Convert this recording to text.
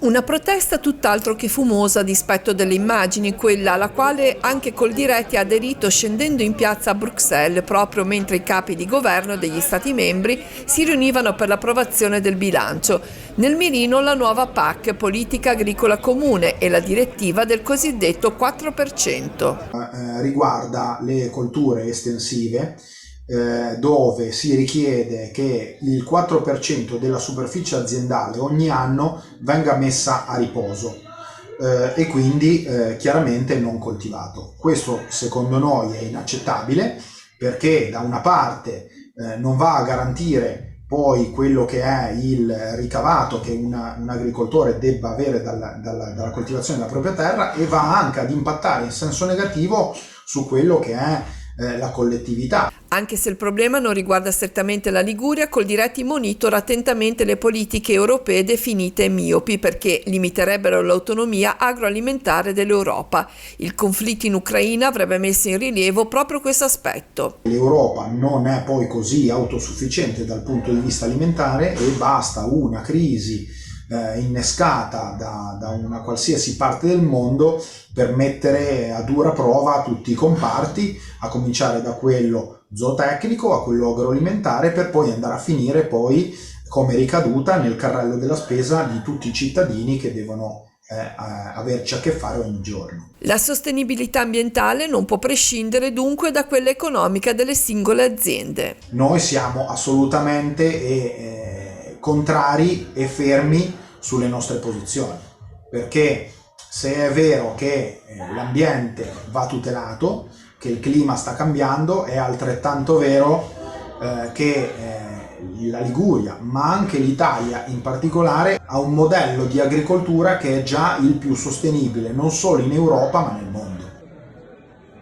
Una protesta tutt'altro che fumosa a dispetto delle immagini, quella alla quale anche Coldiretti ha aderito scendendo in piazza a Bruxelles proprio mentre i capi di governo degli Stati membri si riunivano per l'approvazione del bilancio. Nel mirino la nuova PAC, Politica Agricola Comune, e la direttiva del cosiddetto 4%. Riguarda le colture estensive, dove si richiede che il 4% della superficie aziendale ogni anno venga messa a riposo e quindi chiaramente non coltivato. Questo secondo noi è inaccettabile, perché da una parte non va a garantire poi quello che è il ricavato che un agricoltore debba avere dalla coltivazione della propria terra, e va anche ad impattare in senso negativo su quello che è la collettività. Anche se il problema non riguarda strettamente la Liguria, Coldiretti monitora attentamente le politiche europee definite miopi, perché limiterebbero l'autonomia agroalimentare dell'Europa. Il conflitto in Ucraina avrebbe messo in rilievo proprio questo aspetto. L'Europa non è poi così autosufficiente dal punto di vista alimentare, e basta una crisi innescata da una qualsiasi parte del mondo per mettere a dura prova tutti i comparti, a cominciare da quello zootecnico a quello agroalimentare, per poi andare a finire poi come ricaduta nel carrello della spesa di tutti i cittadini che devono averci a che fare ogni giorno. La sostenibilità ambientale non può prescindere dunque da quella economica delle singole aziende. Noi siamo assolutamente contrari e fermi sulle nostre posizioni, perché se è vero che l'ambiente va tutelato, che il clima sta cambiando, è altrettanto vero che la Liguria, ma anche l'Italia in particolare, ha un modello di agricoltura che è già il più sostenibile non solo in Europa ma nel mondo.